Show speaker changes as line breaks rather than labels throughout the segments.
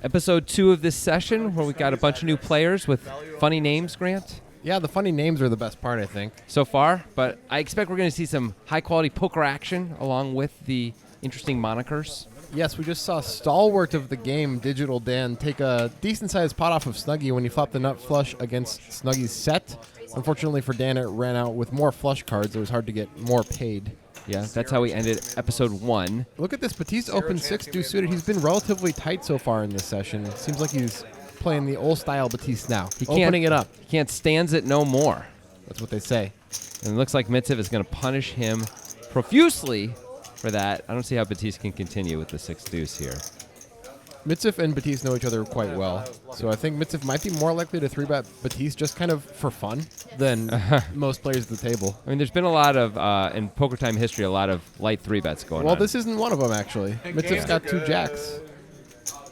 Episode 2 of this session, where we got a bunch of new players with funny names, Grant,
Yeah, the funny names are the best part, I think.
so far. But I expect we're going to see some high-quality poker action along with the interesting monikers.
Yes, we just saw stalwart of the game, Digital Dan, take a decent-sized pot off of Snuggie when he flopped the nut flush against Snuggie's set. Unfortunately for Dan, it ran out with more flush cards. It was hard to get more paid.
Yeah, that's how we ended episode 1.
Look at this. Batiste open 6 deuce suited. He's been relatively tight so far in this session. Seems like he's playing the old-style Batiste now. Opening it up.
He can't stands it no more.
That's what they say.
And it looks like Mitsev is going to punish him profusely for that. I don't see how Batiste can continue with the 6 deuce here.
Mitsev and Batiste know each other quite well, so I think Mitsev might be more likely to 3-bet Batiste just kind of for fun than most players at the table.
I mean, there's been a lot of, in Poker Time history, a lot of light 3-bets going on.
Well, this isn't one of them, actually. Mitzev's got 2 jacks.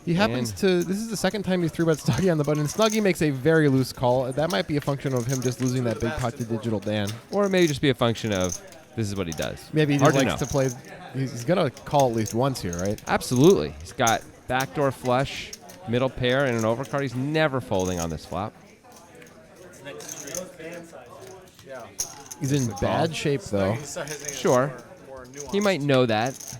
He happens to... This is the second time he's 3-bet Snuggie on the button. Snuggie makes a very loose call. That might be a function of him just losing that big pot to Digital Dan.
Or maybe just be a function of this is what he does.
Maybe he just likes to play... He's going to call at least once here, right?
Absolutely. He's got backdoor flush, middle pair, and an overcard. He's never folding on this flop.
He's in bad shape, though.
Sure. He might know that.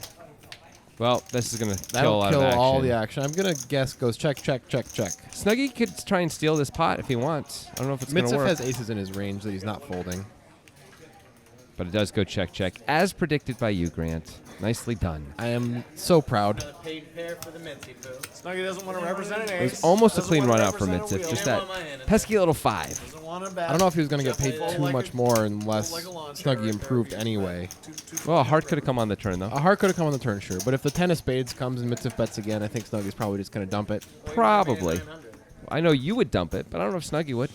Well, this is going to kill a lot of action.
All the action. I'm going to guess goes check, check, check, check.
Snuggie could try and steal this pot if he wants. I don't know if it's going to
Mitsev
work.
has aces in his range that he's not folding.
But it does go check, check, as predicted by you, Grant. Nicely done.
I am so proud.
Snuggie doesn't want to represent an
It
ace.
was almost a clean run out for Mitsev. Just that pesky little 5.
I don't know if he was going to get paid too much more unless Snuggie improved anyway.
Well, a heart could have come on the turn, though.
A heart could have come on the turn, sure. But if the 10 of spades comes and Mitsev bets again, I think Snuggie's probably just going to dump it.
Probably. I know you would dump it, but I don't know if Snuggie would.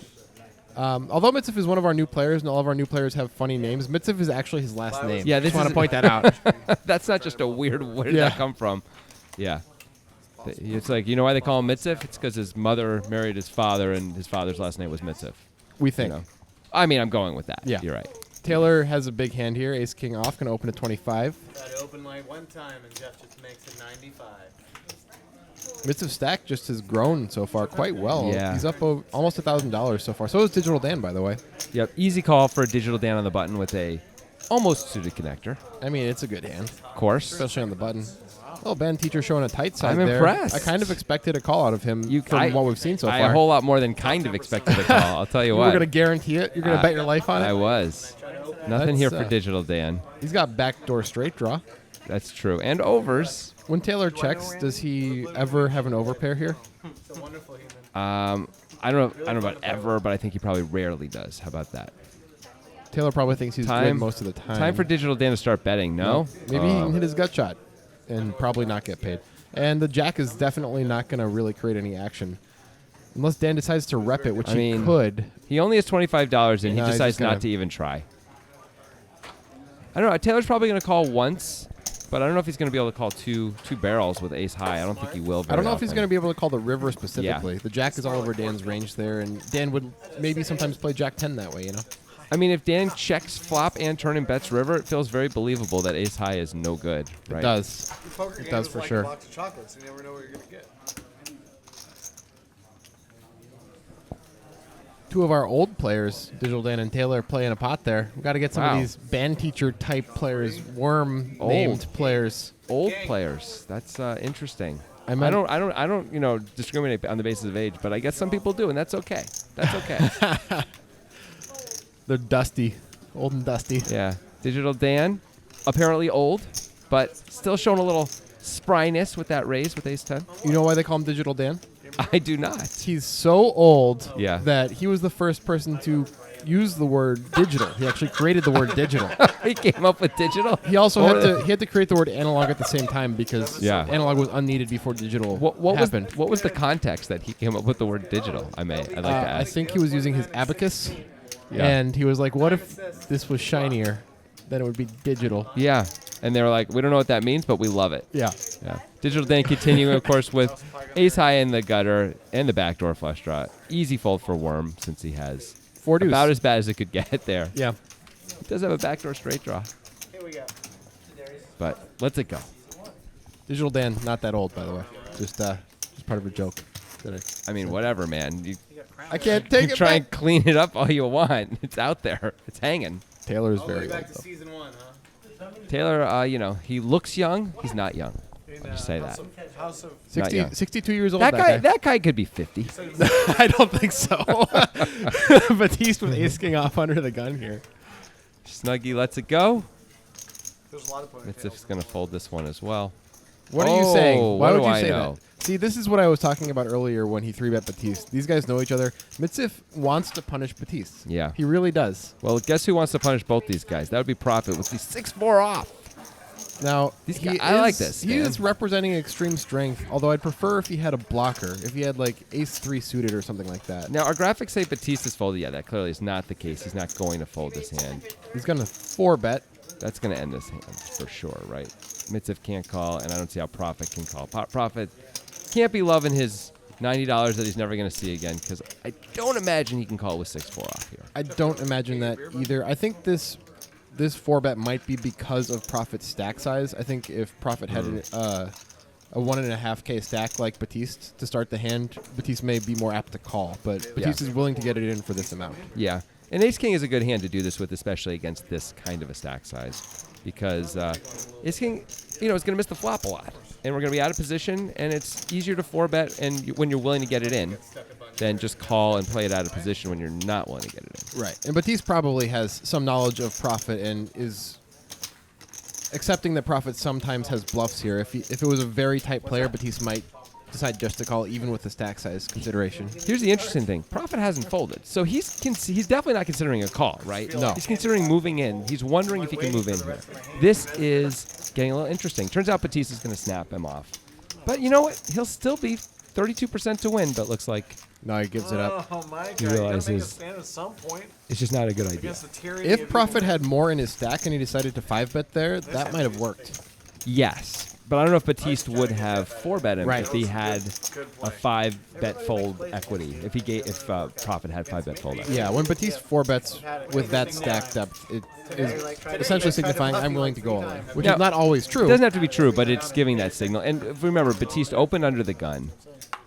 Although Mitsev is one of our new players, and all of our new players have funny names, Mitsev is actually his last name.
Yeah,
just want to point that out.
That's not just a weird, where did that come from? Yeah. It's like, you know why they call him Mitsev? It's because his mother married his father, and his father's last name was Mitsev.
We think.
You know? I mean, I'm going with that.
Yeah.
You're right.
Taylor has a big hand here. Ace King off, going to open at 25.
Tried to open like one time, and Jeff just makes it 95.
Mitsev stack just has grown so far quite well.
Yeah.
He's up almost $1,000 so far. So is Digital Dan, by the way.
Yep. Easy call for a Digital Dan on the button with a almost suited connector.
I mean, it's a good hand,
Of course.
especially on the button. Well, Ben Teacher showing a tight side
I'm
there.
impressed.
I kind of expected a call out of him from what we've seen so
I
far.
a whole lot more than kind of expected a call. I'll tell you
You
what.
were going to guarantee it? You're going to bet your life on it?
I was. Nothing
That's,
here for Digital Dan.
He's got backdoor straight draw.
That's true. And overs.
When Taylor checks, does he ever have an overpair here?
I don't know about ever, but I think he probably rarely does. How about that?
Taylor probably thinks he's good most of the time.
Time for Digital Dan to start betting, no?
Maybe he can hit his gut shot and probably not get paid. And the jack is definitely not going to really create any action. Unless Dan decides to rep it, which he could.
He only has $25, and he decides not to even try. I don't know. Taylor's probably going to call once, but I don't know if he's going to be able to call two barrels with ace high. I don't think he will.
I don't know if he's going to be able to call the river specifically.
Yeah.
The jack is all over Dan's range there, and Dan would maybe sometimes play jack 10 that way, you know?
I mean, if Dan checks flop and turn and bets river, it feels very believable that ace high is no good, right?
It does. It does for sure.
A box of chocolates. You never know what you're going to get.
Two of our old players, Digital Dan and Taylor, playing a pot there. We've got to get some of these band teacher type players, worm-named players.
Old players. That's interesting.
I
don't discriminate on the basis of age, but I guess some people do, and that's okay. That's okay.
They're dusty, old and dusty.
Yeah. Digital Dan, apparently old, but still showing a little spryness with that raise with ace 10.
You know why they call him Digital Dan?
I do not.
He's so old
that
he was the first person to use the word digital. He actually created the word digital.
He came up with digital.
He also had to create the word analog at the same time because analog was unneeded before digital happened.
What was the context that he came up with the word digital? I'd like to ask.
I think he was using his abacus, and he was like, "What if this was shinier? Then it would be digital."
Yeah. And they were like, we don't know what that means, but we love it.
Yeah.
Digital Dan continuing, of course, with ace high in the gutter and the backdoor flush draw. Easy fold for Worm since he has
4 deuce.
About as bad as it could get there.
Yeah.
He does have a backdoor straight draw.
Here we go.
But let's it go.
Digital Dan, not that old, by the way. Just part of a joke.
I mean, whatever, man. You
I can't take it
try
back.
and clean it up all you want. It's out there. It's hanging.
Taylor is
All the way
very
back
old,
to
though.
season 1, huh?
Taylor, he looks young. He's not young. I'll just say that.
House of
Not young.
62 years old.
That guy could be 50.
I don't think so. Batiste with ace king off under the gun here.
Snuggie lets it go.
There's a lot of points.
Mitzif's going to fold this one as well.
What are you saying? Why
what
would
do
you
I
say
know?
that? See, this is what I was talking about earlier when he 3-bet Batiste. These guys know each other. Mitzif wants to punish Batiste.
Yeah.
He really does.
Well, guess who wants to punish both these guys? That would be Profit with these 6-4 off.
Now,
These
he
guys- I like this,
He
man.
is representing extreme strength, although I'd prefer if he had a blocker, if he had like ace-3 suited or something like that.
Now, our graphics say Batiste is folded. Yeah, that clearly is not the case. He's not going to fold this hand.
He's going to 4-bet.
That's going to end this hand for sure, right? Mitzif can't call, and I don't see how Profit can call. Profit can't be loving his $90 that he's never going to see again, because I don't imagine he can call with 6-4 off here.
I don't imagine that either. I think this 4-bet might be because of Profit's stack size. I think if Profit had a 1.5K stack like Batiste to start the hand, Batiste may be more apt to call, but Batiste is willing to get it in for this amount.
Yeah, and Ace King is a good hand to do this with, especially against this kind of a stack size, because Ace King, is going to miss the flop a lot, and we're going to be out of position, and it's easier to 4-bet and when you're willing to get it in than just call and play it out of position when you're not willing to get it in.
Right. And Batiste probably has some knowledge of Profit and is accepting that Profit sometimes has bluffs here. If it was a very tight player, Batiste might decide just to call even with the stack size consideration.
Here's the interesting thing. Profit hasn't folded, so he's definitely not considering a call, right?
No.
He's considering moving in. He's wondering if he can move in here. This is getting a little interesting. Turns out Batiste is going to snap him off. But you know what? He'll still be 32% to win, but looks like
No,
he gives it up.
Oh my God!
He
You gotta make a
realizes-
stand at some point
it's just not a good idea.
against the tyranny
If
of
Profit
evil.
had more in his stack and he decided to 5-bet there, that might have worked.
Yes, but I don't know if Batiste would have 4-bet him
Right.
if he had
Good
a
play.
5-bet fold equity. If Profit had 5-bet fold equity.
Yeah, when Batiste 4-bets with that stack depth, it is essentially signifying I'm willing to go all in, which
Now,
is not always
It
true.
doesn't have to be true, but it's giving that signal. And remember, Batiste opened under the gun,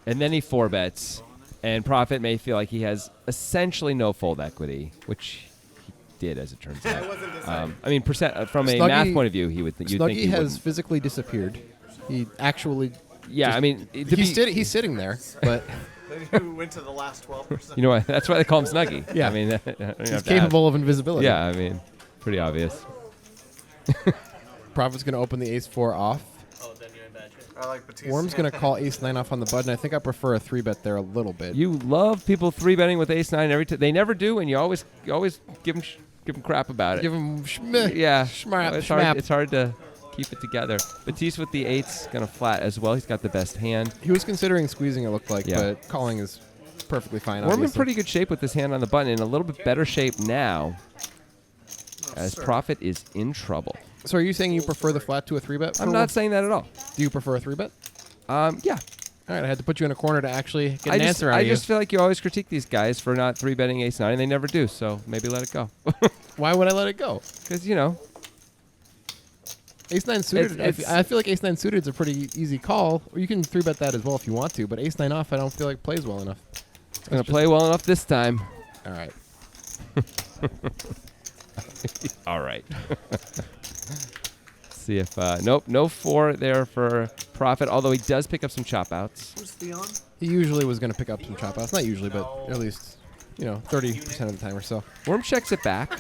and then he 4-bets, and Profit may feel like he has essentially no fold equity, which he did, as it turns out. I mean, from a
Snuggie-
math point of view, you'd think
Snuggie
he
has
wouldn't.
physically disappeared. He actually,
Yeah, I mean,
he's sitting there, but
Then you went to the last 12%.
you know what? That's why they call him Snuggie.
Yeah.
I mean,
he's capable of invisibility.
Yeah, I mean, pretty obvious.
Profit's going to open the ace-4 off.
Oh, then you're in bad shape. I like Batiste.
Worm's going to call ace-9 off on the button. I think I prefer a 3-bet there a little bit.
You love people 3-betting with ace-9 every time. They never do, and you always give them crap about it.
Give him
Yeah,
schmap,
it's
schmap.
hard. It's hard to keep it together. Batiste with the 8's gonna flat as well. He's got the best hand.
He was considering squeezing, it looked like,
Yeah.
but calling is perfectly fine.
We're in
obviously.
pretty good shape with this hand on the button, in a little bit better shape now, as Profit is in trouble.
So are you saying you prefer the flat to a 3-bet?
I'm not saying that at all.
Do you prefer a 3-bet?
Yeah.
All right, I had to put you in a corner to actually get an
I
answer out of you.
just feel like you always critique these guys for not 3-betting ace-9, and they never do. So maybe let it go.
Why would I let it go?
Because
Ace-9 suited,
It's-
I feel like ace-9 suited is a pretty easy call. Or you can 3-bet that as well if you want to, but ace-9 off I don't feel like plays well enough.
it's gonna play well enough this time.
All right.
All right. See if nope, no 4 there for Profit. Although he does pick up some chop outs.
Who's Theon?
He usually was going to pick up some chop outs. Not usually, but at least, 30% of the time or so.
Worm checks it back.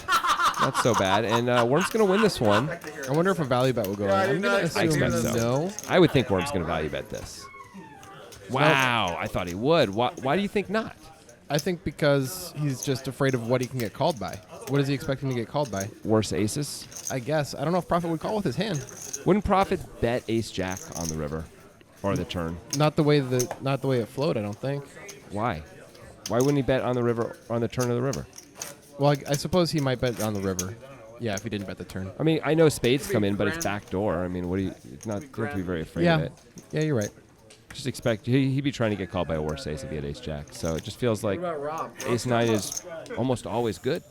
Not so bad. And Worm's going to win this one.
I wonder if a value bet will go in. I'm going to assume
expect so.
no.
I would think Worm's going to value bet this. Wow, I thought he would. Why do you think not?
I think because he's just afraid of what he can get called by. What is he expecting to get called by?
Worse aces?
I guess. I don't know if Profit would call with his hand.
Wouldn't Profit bet ace-jack on the river? Or the turn?
Not the way it flowed, I don't think.
Why? Why wouldn't he bet on the river, on the turn of the river?
Well, I suppose he might bet on the river. Yeah, if he didn't bet the turn.
I mean, I know spades come in, but it's backdoor. I mean, it's not, you don't have to be very afraid of it.
Yeah, you're right.
Just expect he'd be trying to get called by a worse ace if he had ace-jack. So it just feels like
What about Rob?
ace-9 is almost always good.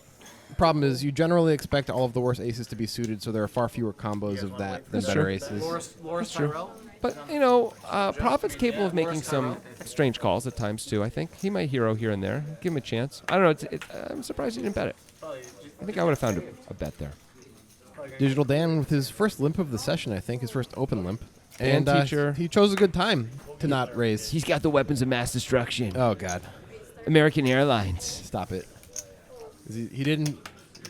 Problem is, you generally expect all of the worst aces to be suited, so there are far fewer combos of that than better aces.
Loris Tyrell.
But, Prophet's capable of making some strange calls at times, too, I think. He might hero here and there. Give him a chance. I don't know. I'm surprised he didn't bet it. I think I would have found a bet there.
Digital Dan with his first limp of the session, I think, his first open limp.
And teacher.
He chose a good time to not raise.
He's got the weapons of mass destruction.
Oh, God.
American Airlines.
Stop it. He didn't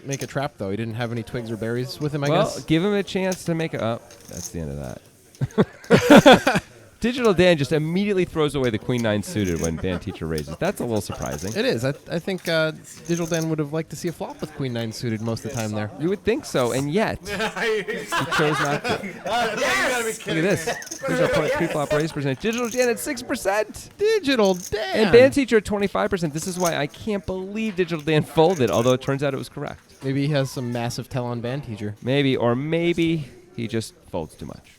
make a trap, though. He didn't have any twigs or berries with him, I
Well,
guess.
give him a chance to make a... Oh, that's the end of that. Digital Dan just immediately throws away the Queen 9 suited when Band Teacher raises. That's a little surprising.
It is. I think Digital Dan would have liked to see a flop with Queen 9 suited most of the time there.
You would think so, and yet he chose not to.
Yes!
Look at this. Here's our pre-flop raise percentage. Digital Dan at 6%.
Digital Dan!
And Band Teacher at 25%. This is why I can't believe Digital Dan folded, although it turns out it was correct.
Maybe he has some massive tell on Band Teacher.
Maybe, or maybe he just folds too much.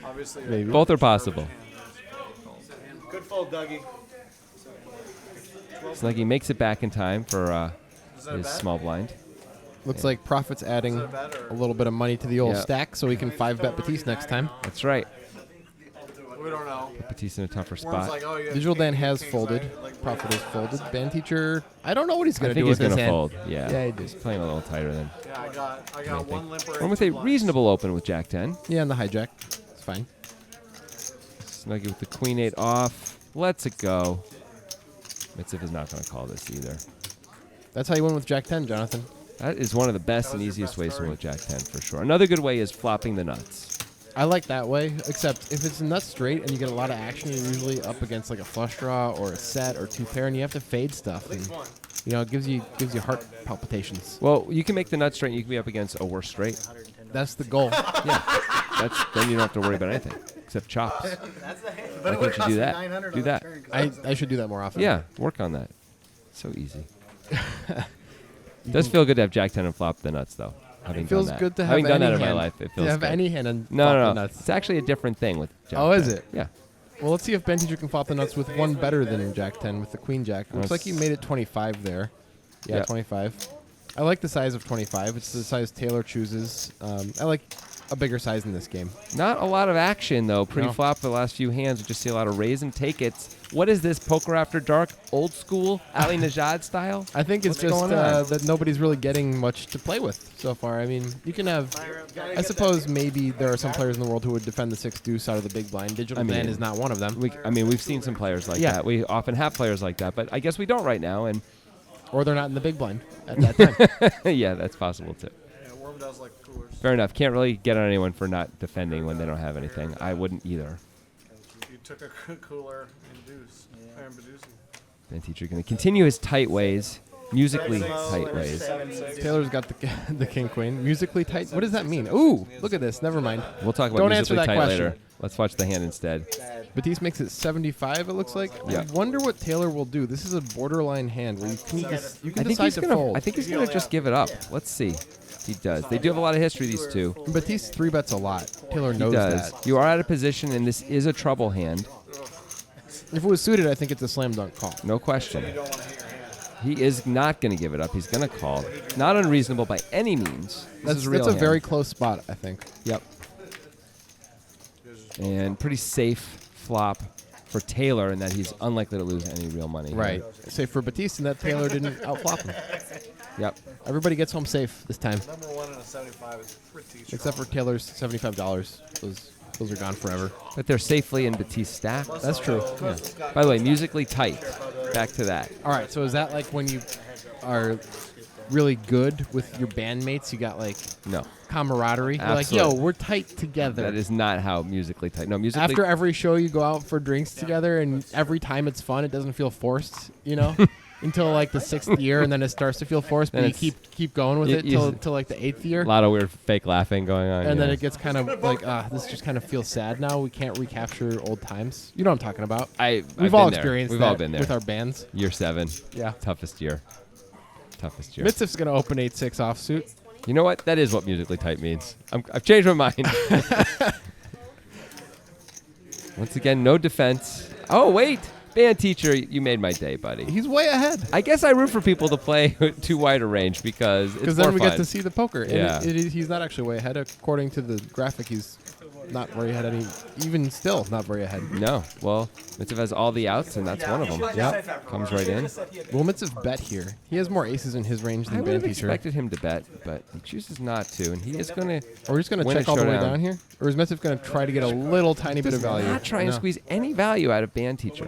Obviously,
Maybe.
Both are possible.
good fold, Dougie.
Snuggy makes it back in time for
Is that a
his
bet?
small blind.
Looks like Profit's adding
Is that a bet or-
a little bit of money to the old
Yeah.
stack so he can 5-bet Batiste next time.
That's right.
We don't know.
Batiste in a tougher
Worm's
spot.
like, oh, you got
Digital
king,
Dan has
king's
folded.
eye, like,
Profit has folded. Band Teacher, I don't know what he's
I
going to
think
do
he's
with
going
his
to
hand.
fold. Yeah.
Yeah, he did.
He's playing a little tighter than
Yeah, I got
anything.
one limper.
One with a reasonable open with Jack 10.
Yeah, and the hijack. It's fine.
Snuggy with the Queen 8 off. Lets it go. Mitzvah is not going to call this either.
That's how you win with Jack 10, Jonathan.
That is one of the best and
your
easiest
best
ways to
card.
win with Jack 10 for sure. Another good way is flopping the nuts.
I like that way, except if it's nut straight and you get a lot of action, you're usually up against like a flush draw or a set or two pair, and you have to fade stuff. And, it gives you heart palpitations.
Well, you can make the nut straight and you can be up against a worse straight.
That's the goal.
Then you don't have to worry about anything except chops. Why can't you do that? Do that.
I should do that more often.
Yeah, work on that. So easy. Does feel good to have Jack 10 and flop the nuts, though. Having
It feels
done that.
good to have
Having done
any
that in my
hand.
life, it feels
to have
good.
any hand and
No,
flop
no,
the
no.
nuts.
It's actually a different thing with Jack
Oh,
10.
is it?
Yeah.
Well, let's see if Ben Teacher can flop the nuts with one better than Jack 10 with the Queen Jack. Looks like he made it 25 there. Yeah,
Yep.
25. I like the size of 25. It's the size Taylor chooses. I like a bigger size in this game.
Not a lot of action, though. Pretty
No.
flop for the last few hands. We just see a lot of raise and take it's. What is this, poker after dark, old school, Ali Najad style?
I think it's
What's
just
going on?
that nobody's really getting much to play with so far. I mean, you can have. I suppose maybe there are some players in the world who would defend the 6-deuce out of the big blind. Digital Dan is not one of them.
We've seen some players like
Yeah.
that. We often have players like that, but I guess we don't right now. And
Or they're not in the big blind at that time.
yeah, that's possible too.
Yeah, Worm does like coolers.
Fair enough. Can't really get on anyone for not defending when they don't have anything. I wouldn't either.
You took a cooler and deuce. And Badusi.
Ben Teacher going to continue his tight ways, musically tight ways.
Taylor's got the King Queen. Musically tight. What does that mean? Ooh, look at this. Never mind.
We'll talk about
Don't answer
musically
that
tight
question.
later. Let's watch the hand instead.
Batiste makes it 75, it looks like.
Yeah.
I wonder what Taylor will do. This is a borderline hand where you can decide to
gonna.
fold.
I think he's gonna just give it up. Let's see. He does. They do have a lot of history, these two.
Batiste 3-bets a lot. Taylor
He
knows
does.
that.
You are out of position, and this is a trouble hand.
If it was suited, I think it's a slam dunk call.
No question. He is not going to give it up. He's going to call. Not unreasonable by any means. This is a real
That's a
hand.
very close spot, I think.
Yep. And pretty safe flop for Taylor in that he's unlikely to lose any real money. here.
Right. Save for Batiste, and that Taylor didn't outflop him.
Yep.
Everybody gets home safe this time,
Number one in a 75 is pretty strong.
except for Taylor's $75. Those are gone forever.
But they're safely in Batiste stack.
That's true. Yeah.
By the way, musically tight. Back to that.
All right, so is that like when you are really good with your bandmates? You got like
No.
camaraderie. You're like, yo,
Absolutely.
we're tight together.
That is not how musically tight. No, musically.
After every show, you go out for drinks together, and every time it's fun. It doesn't feel forced, until like the 6th year, and then it starts to feel forced. But
Then
you
it's-
keep going with
you-
it
you-
till like the 8th year,
a lot of weird fake laughing going on.
and then
yeah.
it gets kind of like, this just kind of feels sad now. We can't recapture old times. You know what I'm talking about? We've all experienced
We've
that
all been there.
with our bands.
Year 7.
Yeah.
Toughest year. Toughest year.
Mitzvah's gonna open 8-6 offsuit.
You know what? That is what musically tight means. I've changed my mind. Once again, no defense. Oh, wait. Band teacher, you made my day, buddy.
He's way ahead.
I guess I root for people to play too wide a range because it's
then
more
we
fun.
get to see the poker. And
Yeah.
he's not actually way ahead. According to the graphic, he's not very ahead. Even still, not very ahead.
No. Well, Mitsev has all the outs, and that's one of them.
Yep.
Comes right in.
Will Mitsev bet here? He has more aces in his range
I
than
would have
Band Teacher.
expected him to bet, but he chooses not to, and he is going to.
Are we just going to
win
check
a
all the way
showdown.
down here? Or is Mitsev going to try to get a little tiny bit of value?
Not try and
No.
squeeze any value out of Band teacher.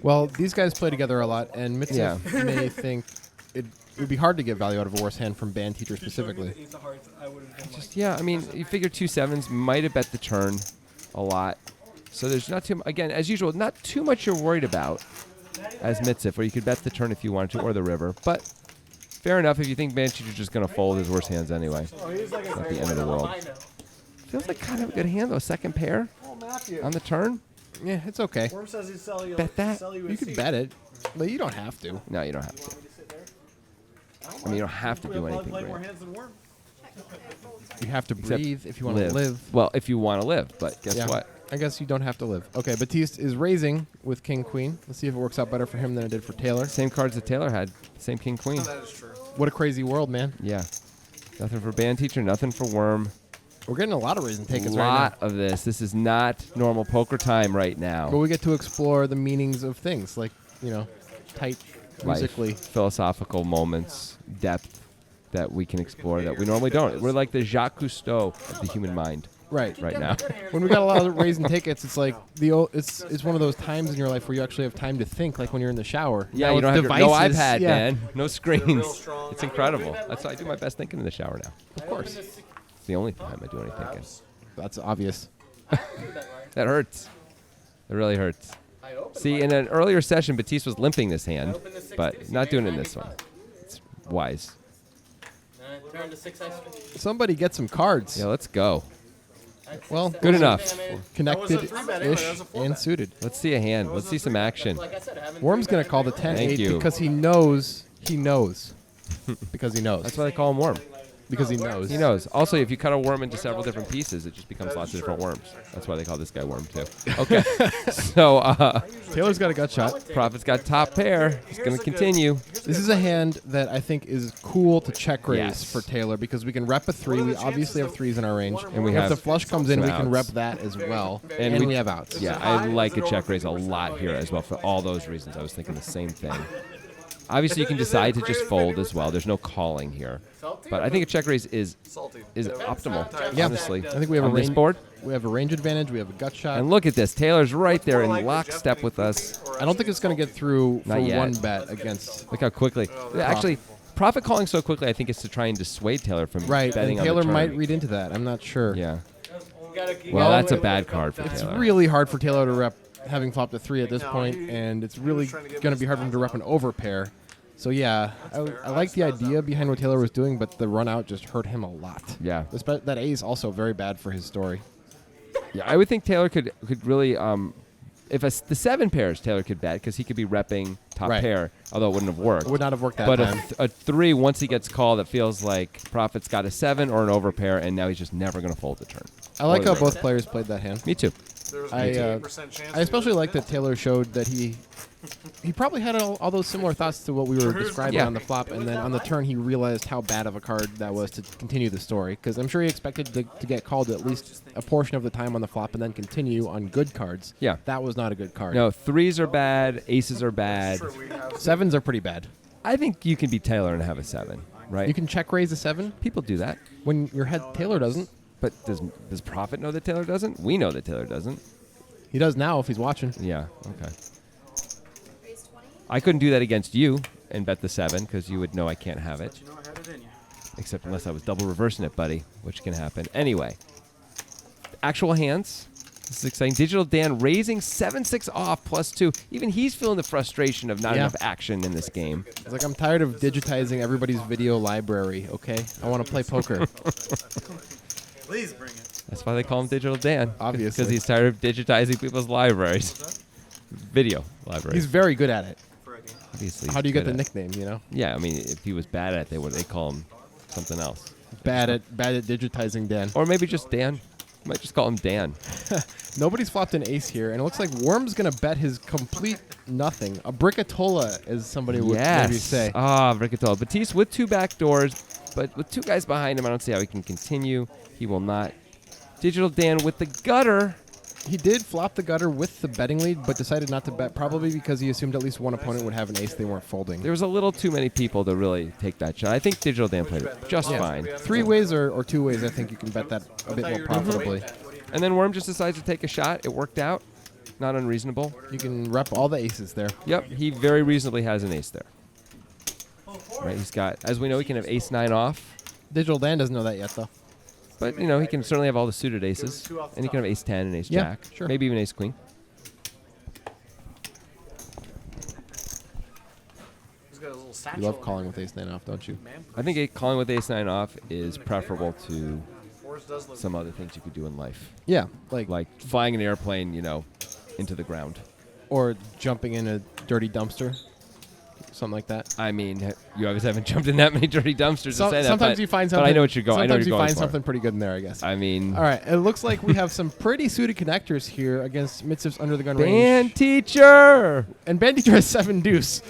Well, these guys play together a lot, and Mitsev
Yeah.
may think it would be hard to get value out of a worse hand from Band Teacher specifically.
Yeah, I mean, you figure 2 sevens might have bet the turn a lot. So there's not too, again, as usual, not too much you're worried about as Mitsev, where you could bet the turn if you wanted to, or the river. But fair enough if you think Band Teacher's just going to fold his worst hands anyway. It's not the end of the world. Feels like kind of a good hand, though. Second pair on the turn.
Yeah, it's okay.
Worm says he'd sell you.
Bet that.
Sell you,
You could bet it, but you don't have to.
No, you don't have to. I mean, you don't have to do anything
play more
great.
hands than Worm.
You have to
Except
breathe if you want to live.
Well, if you want to live, but guess
Yeah.
what?
I guess you don't have to live. Okay, Batiste is raising with King Queen. Let's see if it works out better for him than it did for Taylor.
Same cards that Taylor had. Same King Queen.
That is true.
What a crazy world, man.
Yeah. Nothing for Band Teacher, nothing for Worm.
We're getting a lot of raise and
A
takers right now.
lot of this. This is not normal poker time right now.
But we get to explore the meanings of things, like, tight
Life,
musically.
philosophical moments, depth that we can explore that we normally don't. We're like the Jacques Cousteau of the human mind
Right.
right now.
When we got a lot of raise and tickets, it's like it's one of those times in your life where you actually have time to think, like when you're in the shower.
Yeah,
Now
you
with
don't have no
devices,
iPad,
yeah,
man. No screens.
strong.
It's incredible. That's why I do my best thinking in the shower now.
Of course.
It's the only time I do any thinking.
That's obvious.
That hurts. It really hurts. See, in an earlier session, Batiste was limping this hand, but not doing it in this one. It's wise.
Turn to 6 ice.
Somebody get some cards.
Yeah, let's go.
Well,
Good enough.
connected-ish and suited.
Let's see a hand. Let's see some action.
Like I said, I haven't.
Worm's going to call the 10-8
Thank you.
because he knows. Because he knows.
That's why they call him Worm.
Because he knows.
He knows. Also, if you cut a worm into several different pieces, it just becomes lots of different worms. That's why they call this guy Worm, too. Okay. So,
Taylor's got a gut shot.
Prophet's got top pair. He's going to continue.
This is a hand that I think is cool to check raise
Yes.
for Taylor because we can rep a 3. We obviously have 3s in our range.
And we
if
have
the flush comes in,
some
we can
outs.
rep that as well.
And
And
we-
we have outs.
Yeah, I like a check raise a lot here as well for all those reasons. I was thinking the same thing. Obviously, you can decide to just fold as well. There's no calling here. But I think a check raise is
Salty.
optimal,
Yeah.
honestly.
I think we have
on
a
this
range
board.
We have a range advantage. We have a gut shot.
And look at this. Taylor's right there in lockstep with us.
I don't think it's going to get through for
Not yet.
one bet against.
Look how quickly. Actually, Prophet calling so quickly, I think it's to try and dissuade Taylor from
Right,
betting
and
on the
Taylor
turn.
might read into that. I'm not sure.
Yeah.
You
Well,
gotta
that's a bad card for
It's
Taylor.
really hard for Taylor to rep having flopped a 3 at this point, and it's really
trying to get
going to be hard for him to rep an overpair. So yeah, I like the idea behind what Taylor was doing, but the run out just hurt him a lot.
Yeah.
That A is also very bad for his story.
Yeah, I would think Taylor could really, if the 7 pairs Taylor could bet because he could be repping top
Right.
pair, although it wouldn't have worked.
It would not have worked that
But
time.
a 3, once he gets called, it feels like Prophet's got a 7 or an overpair, and now he's just never going to fold the turn.
I like
Or
how
the
both
river.
players played that hand.
Me too.
There's
I,
an 88% chance.
I especially like that Taylor showed that he probably had all those similar thoughts to what we were describing
Yeah.
on the flop, and then on the turn he realized how bad of a card that was to continue the story. Because I'm sure he expected to get called at least a portion of the time on the flop and then continue on good cards.
Yeah.
That was not a good card.
No, 3s are bad, aces are bad.
Sure, we have
7s are pretty bad.
I think you can be Taylor and have a 7, right?
You can check raise a 7
People do that.
when your head Taylor doesn't.
But does Prophet know that Taylor doesn't? We know that Taylor doesn't.
He does now if he's watching.
Yeah, okay. I couldn't do that against you and bet the 7 because you would know I can't have it.
You know I had it in you.
Except unless I was double reversing it, buddy, which can happen. Anyway, actual hands. This is exciting. Digital Dan raising 7-6 off +2. Even he's feeling the frustration of not
Yeah.
enough action in this game.
It's like, I'm tired of digitizing everybody's video library, okay? I want to play poker.
Please bring it.
That's why they call him Digital Dan.
Obviously.
Because he's tired of digitizing people's libraries. Video libraries.
He's very good at it.
Obviously.
How do you
he's
get the
good at-
nickname, you know?
Yeah, I mean, if he was bad at it, they call him something else.
Bad at digitizing Dan.
Or maybe just Dan. Might just call him Dan.
Nobody's flopped an ace here, and it looks like Worm's going to bet his complete nothing. A Brickatola, as somebody would maybe say.
Ah, Brickatola. Batiste with 2 back doors, but with 2 guys behind him, I don't see how he can continue. He will not. Digital Dan with the gutter.
He did flop the gutter with the betting lead, but decided not to bet, probably because he assumed at least one opponent would have an ace they weren't folding.
There was a little too many people to really take that shot. I think Digital Dan played it just fine.
3 ways or 2 ways, I think you can bet that a bit more profitably.
And then Worm just decides to take a shot. It worked out. Not unreasonable.
You can rep all the aces there.
Yep, he very reasonably has an ace there. Right, he's got, as we know, he can have ace-9 off.
Digital Dan doesn't know that yet, though.
But, you know, he can certainly have all the suited aces. And he can have ace-10 and ace-jack.
sure.
Maybe even ace-queen.
He's got a little
You
satchel.
love calling with ace-9 off, don't you?
I think calling with ace-9 off is preferable to
Forrest does look
some other things you could do in life.
Yeah, like
Like flying an airplane, you know, into the ground.
or jumping in a dirty dumpster, something like that.
I mean, you obviously haven't jumped in that many dirty dumpsters to say that.
Sometimes
but,
you find
but
something.
I know what you're going. I know what
Sometimes
you're
you
going
find
for.
something pretty good in there, I guess.
I mean,
All right, it looks like we have some pretty suited connectors here against Mitsiv's under the gun
band
range.
teacher.
And band teacher has 7 deuce.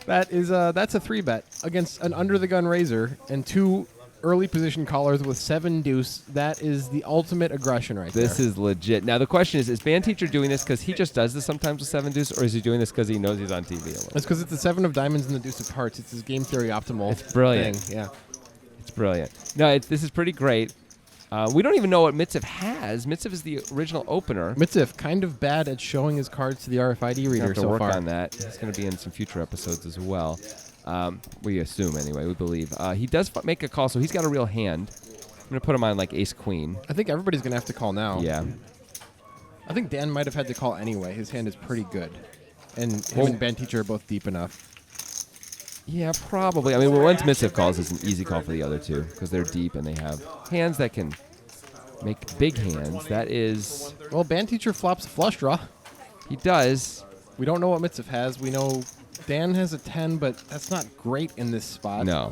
That is that's a 3 bet against an under the gun raiser and 2 early position callers with 7 deuce. That is the ultimate aggression right there.
This is legit. Now the question is band teacher doing this because he just does this sometimes with 7 deuce, or is he doing this because he knows he's on TV a little?
It's because it's the 7 of diamonds and the deuce of hearts. It's his game theory optimal.
It's brilliant.
Thing. Yeah.
It's brilliant. No, this is pretty great. We don't even know what Mitziv has. Mitziv is the original opener.
Mitziv, kind of bad at showing his cards to the RFID
We
reader
have to
so
work
far.
on that. He's going to be in some future episodes as well. We assume, anyway. We believe. He does make a call, so he's got a real hand. I'm going to put him on, like, ace-queen.
I think everybody's going to have to call now.
Yeah.
I think Dan might have had to call anyway. His hand is pretty good. And him and band teacher are both deep enough.
Yeah, probably. I mean, once Mitziv calls, it's an easy call for the other two because they're deep and they have hands that can make big hands. That is...
Well, band teacher flops a flush draw.
He does.
We don't know what Mitziv has. We know Dan has a 10, but that's not great in this spot.
No.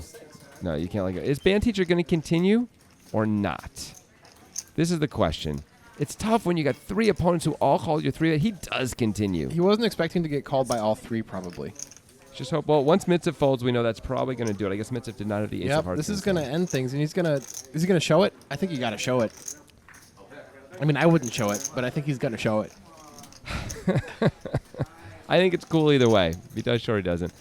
No, you can't like it. Is band teacher going to continue or not? This is the question. It's tough when you got 3 opponents who all called your 3. He does continue.
He wasn't expecting to get called by all 3, probably.
Just hope. Well, once Mitziv folds, we know that's probably going to do it. I guess Mitziv did not have the ace of hearts.
This is
against
going to
him.
end things, and he's going to... Is he going to show it? I think you got to show it. I mean, I wouldn't show it, but I think he's going to show it.
I think it's cool either way. If he does, sure he doesn't.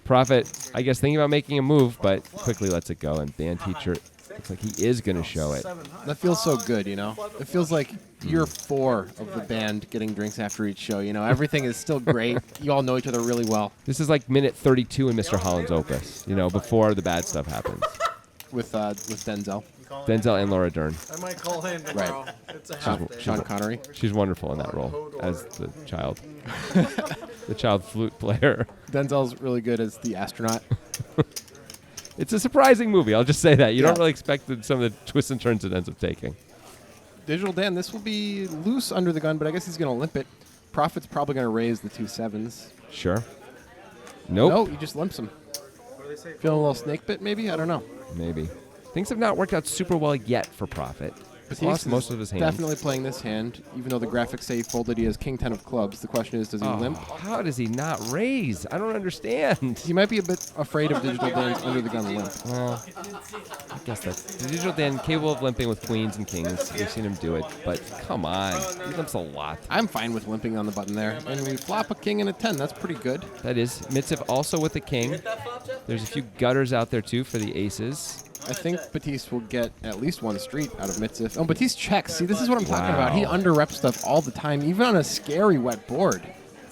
Prophet, I guess, thinking about making a move, but quickly lets it go. And band teacher looks like he is going to show it.
That feels so good, you know? It feels like year 4 of the band getting drinks after each show, you know? Everything is still great. You all know each other really well.
This is like minute 32 in Mr. Holland's opus, you know, before the bad stuff happens.
With Denzel.
Denzel and Laura Dern.
I might call in tomorrow. It's a half day.
Sean Connery.
She's wonderful in that role as the child. The child flute player.
Denzel's really good as the astronaut.
It's a surprising movie. I'll just say that. You don't
Yeah.
really expect some of the twists and turns it ends up taking.
Digital Dan, this will be loose under the gun, but I guess he's going to limp it. Profit's probably going to raise the 2 7s.
Sure. Nope.
No, he just limps him. Feeling a little snake bit, maybe? I don't know.
Maybe. Things have not worked out super well yet for Prophet. He's lost most of his hands.
Definitely playing this hand, even though the graphics say he folded. He has King 10 of clubs. The question is, does he limp?
How does he not raise? I don't understand.
He might be a bit afraid of Digital Dan's under the gun limp.
Well, I guess that's Digital Dan capable of limping with queens and kings. We've seen him do it, but come on, he limps a lot.
I'm fine with limping on the button there. And we flop a king and a 10. That's pretty good.
That is Mitziv also with the king. There's a few gutters out there too for the aces.
I think Batiste will get at least 1 street out of Mitziv. Oh, Batiste checks. See, this is what I'm talking about. He
Wow.
under-reps stuff all the time, even on a scary wet board.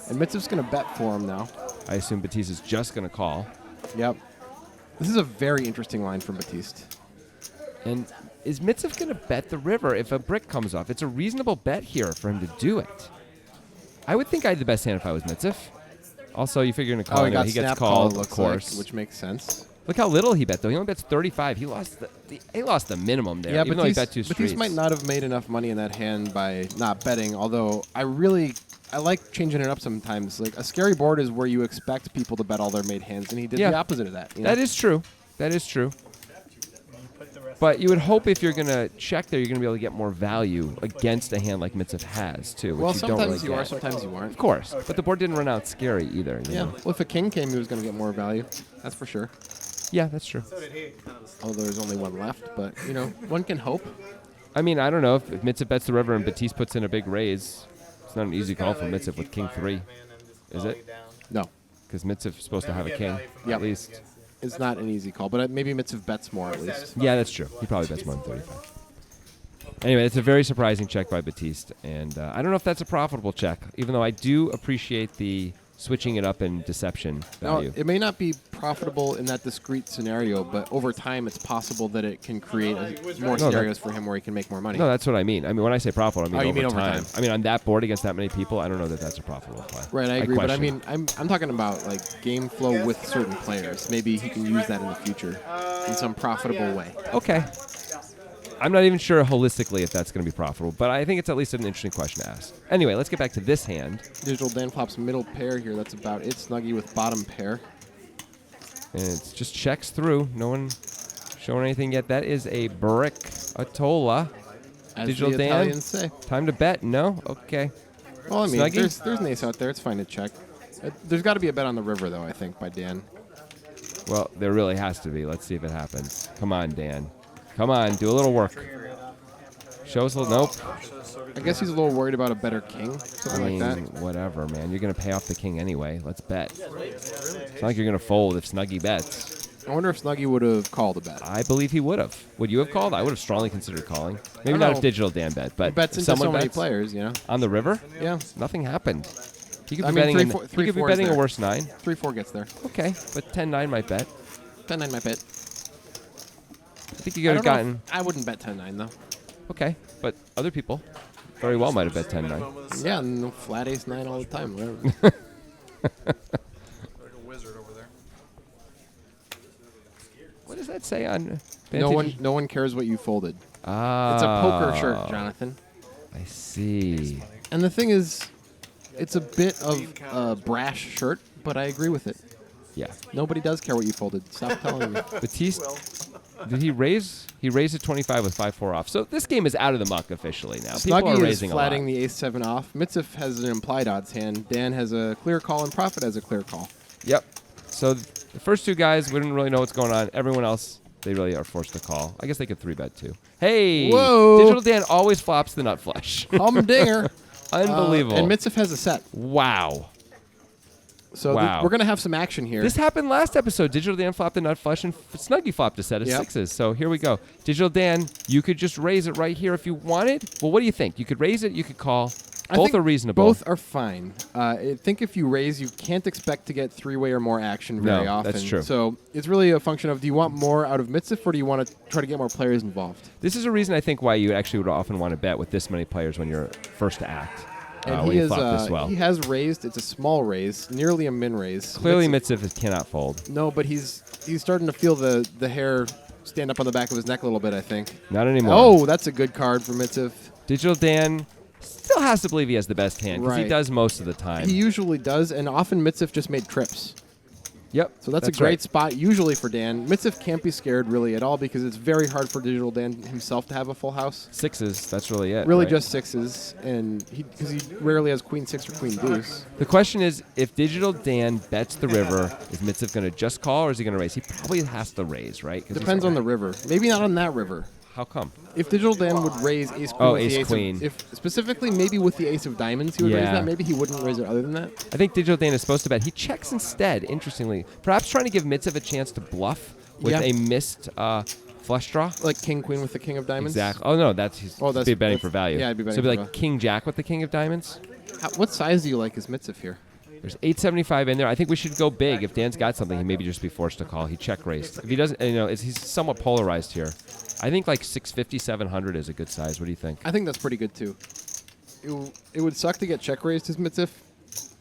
And Mitziv's going to bet for him now.
I assume Batiste is just going to call.
Yep. This is a very interesting line from Batiste.
And is Mitziv going to bet the river if a brick comes off? It's a reasonable bet here for him to do it. I would think I had the best hand if I was Mitziv. Also, you figure in a call,
he got
he gets
snap
called,
called,
of
looks
course.
like, which makes sense.
Look how little he bet, though. He only bets 35. He lost the minimum there,
Yeah,
even though he bet 2
Batiste
streets.
might not have made enough money in that hand by not betting, although I like changing it up sometimes. Like, a scary board is where you expect people to bet all their made hands, and he did
Yeah.
the opposite of that. You know?
That is true. That is true. But you would hope if you're going to check there, you're going to be able to get more value against a hand like Mitzev has, too. Which
Well,
you don't really
sometimes you are,
get.
sometimes you aren't.
Of course. But the board didn't run out scary either. You
Yeah.
know?
Well, if a king came, he was going to get more value. That's for sure.
Yeah, that's true.
So did he. Kind of
Although there's only one left, but one can hope.
I mean, I don't know. If Mitzev bets the river and Batiste puts in a big raise, it's not an easy call for Mitzev with king 3. Is it?
No,
Because Mitzev's supposed to have a king,
Yep.
at least.
it's not an easy call, but maybe Mitzev bets more at least.
Yeah, that's true. He probably bets more than 35. Anyway, it's a very surprising check by Batiste, and I don't know if that's a profitable check, even though I do appreciate the switching it up and deception
Now,
value.
it may not be profitable in that discrete scenario, but over time, it's possible that it can create more scenarios for him where he can make more money.
No, that's what I mean. I mean, when I say profitable, I mean,
Oh, you
over,
mean over
time.
time.
I mean, on that board against that many people, I don't know that that's a profitable play.
Right, I agree, but I
question.
mean, I'm talking about like game flow with certain players. Maybe he can use that in the future in some profitable way.
Okay. I'm not even sure holistically if that's going to be profitable, but I think it's at least an interesting question to ask. Anyway, let's get back to this hand.
Digital Dan flops middle pair here. That's about it. Snuggie with bottom pair.
And it's just checks through. No one showing anything yet. That is a brick Atola.
As
Digital
the
Dan?
Italians say.
Time to bet? No? Okay.
Well, I mean,
Snuggie?
there's an ace out there. It's fine to check. There's got to be a bet on the river, though, I think, by Dan.
Well, there really has to be. Let's see if it happens. Come on, Dan. Come on, do a little work. Show us a little. Nope.
I guess he's a little worried about a better king,
I
something
mean,
like that.
whatever, man. You're going to pay off the king anyway. Let's bet. It's not like you're going to fold if Snuggie bets.
I wonder if Snuggie would have called a bet.
I believe he would have. Would you have called? I would have strongly considered calling. Maybe
don't
not
know.
if Digital Dan bet, but
He bets
if
into
someone
so many
bets
players,
on the river,
Yeah,
nothing happened. He could
I
be
mean,
betting,
three,
in,
four-
he
three,
could be
four is
betting a
there.
worse 9.
3-4 gets there.
Okay, but 10-9 might bet.
10-9 might bet.
I think you could have gotten.
I wouldn't bet 10-9, though.
Okay, but other people very well might have bet 10-9.
Yeah, and flat ace 9 all the time. Whatever.
like a wizard over there.
What does that say on
no
Vantage?
one cares what you folded.
Ah.
It's a poker shirt, Jonathan.
I see.
And the thing is, it's a bit of a brash shirt, but I agree with it.
Yeah.
Nobody does care what you folded. Stop telling me.
Batiste, did he raise? He raised at 25 with 5-4 off. So this game is out of the muck officially now. People are
Snuggie is
raising a lot.
flatting the ace-7 off. Mitzev has an implied odds hand. Dan has a clear call, and Profit has a clear call.
Yep. So the first two guys wouldn't really know what's going on. Everyone else, they really are forced to call. I guess they could 3-bet too. Hey!
Whoa.
Digital Dan always flops the nut flush.
Humdinger.
Unbelievable.
And Mitzev has a set.
Wow.
So
Wow.
we're going to have some action here.
This happened last episode. Digital Dan flopped the nut flush and Snuggie flopped a set of
Yep.
6s. So here we go. Digital Dan, you could just raise it right here if you wanted. Well, what do you think? You could raise it. You could call.
I
Both
think
are reasonable.
Both are fine. I think if you raise, you can't expect to get three-way or more action very
No,
often.
that's true.
So it's really a function of, do you want more out of Mitzev, or do you want to try to get more players involved?
This is a reason I think why you actually would often want to bet with this many players when you're first to act.
And
when
he
you
is,
flop this well.
he has raised. It's a small raise, nearly a min raise.
Clearly,
Mitzev-
Mitzev cannot fold.
No, but he's starting to feel the hair stand up on the back of his neck a little bit, I think.
Not anymore.
Oh, that's a good card for Mitzev.
Digital Dan still has to believe he has the best hand because he
Right.
does most of the time.
He usually does, and often Mitzev just made trips.
Yep.
So that's a great spot usually for Dan. Mitzev can't be scared really at all because it's very hard for Digital Dan himself to have a full house.
6s. That's really it.
Really
right?
just 6s, and because he rarely has queen 6 or queen deuce.
The question is, if Digital Dan bets the river, is Mitzev going to just call or is he going to raise? He probably has to raise, right? 'Cause
Depends on the river. Maybe not on that river.
How come?
If Digital Dan would raise ace queen,
Oh,
with the
ace queen.
if specifically maybe with the ace of diamonds, he would raise
Yeah.
that. Maybe he wouldn't raise it other than that.
I think Digital Dan is supposed to bet. He checks instead, interestingly. Perhaps trying to give Mitzev a chance to bluff with
Yeah.
a missed flush draw.
Like king queen with the king of diamonds.
Exactly. Oh, no, he's
that's-
be betting
that's-
for value.
yeah, I'd be betting
So it'd be
for
like King Jack with the King of Diamonds.
What size do you like as Mitzev here?
There's 875 in there. I think we should go big. If Dan's got something, he maybe just be forced to call. He check raised. If he doesn't, he's somewhat polarized here. I think like 650, 700 is a good size. What do you think?
I think that's pretty good too. It would suck to get check raised as Mitzev.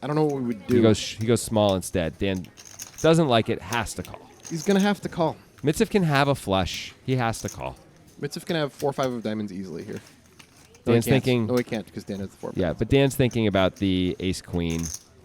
I don't know what we would do.
He goes small instead. Dan doesn't like it, has to call.
He's gonna have to call.
Mitzev can have a flush. He has to call.
Mitzev can have 4-5 of diamonds easily here.
Dan's
he can't.
thinking.
No, he can't because Dan has the 4.
Yeah, but Dan's thinking about the ace queen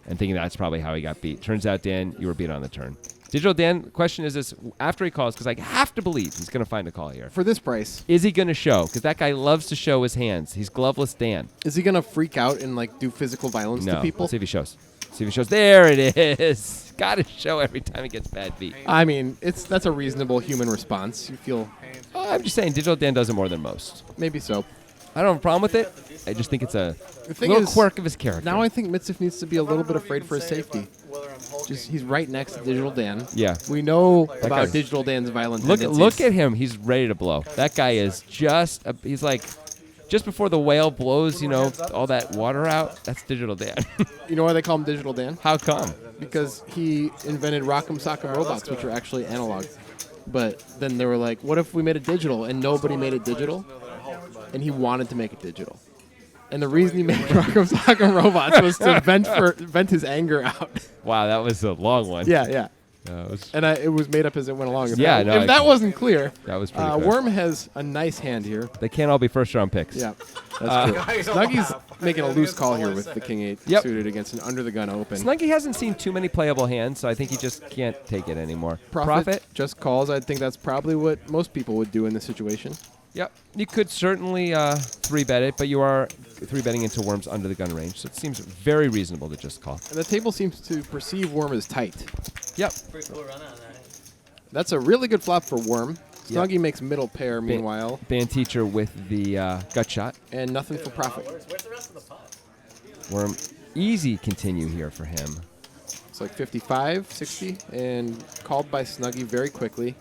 and thinking that's probably how he got beat. Turns out, Dan, you were beat on the turn. Digital Dan, question is this, after he calls, because I have to believe he's going to find a call here.
For this price,
Is he going to show? Because that guy loves to show his hands. He's gloveless Dan.
is he gonna freak out and like do physical violence
No.
to people?
Let's see if he shows. See if he shows. There it is. Got to show every time he gets bad beat.
I mean, that's a reasonable human response. You feel
Oh, I'm just saying, Digital Dan does it more than most.
maybe so.
I don't have a problem with it. I just think it's a
The thing
little
is,
quirk of his character.
now I think Mitsif needs to be a little bit afraid for his safety. Just he's right next to Digital Dan.
Yeah.
We know
guy's-
about Digital Dan's violent
Look
tendencies.
at him. He's ready to blow. That guy is he's like, just before the whale blows, all that water out, that's Digital Dan.
You know why they call him Digital Dan?
How come?
Because he invented Rock'em Sock'em robots, which are actually analog. But then they were like, what if we made it digital? And nobody made it digital. And he wanted to make it digital. And the reason he made Rock'em Sock'em robots was to vent his anger out.
Wow, that was a long one.
Yeah.
It was-
And it was made up as it went along. If
Yeah,
that,
no,
if that wasn't clear,
that was pretty good.
Worm has a nice hand here.
They can't all be first-round picks.
Yeah, that's true. Snuggy's making a loose call here with the King 8
Yep.
suited against an under the gun open.
Snuggy hasn't seen too many playable hands, so I think he just can't take it anymore.
Profit just calls. I think that's probably what most people would do in this situation.
Yep. You could certainly 3-bet it, but you are 3-betting into Worm's under the gun range, so it seems very reasonable to just call.
And the table seems to perceive Worm as tight.
Yep.
Pretty cool run on that.
That's a really good flop for Worm.
Yep.
Snuggy makes middle pair, meanwhile,
Band teacher with the gut shot.
and nothing for profit.
Where's the rest of the pot?
Worm, easy continue here for him.
It's like 55, 60, and called by Snuggy very quickly.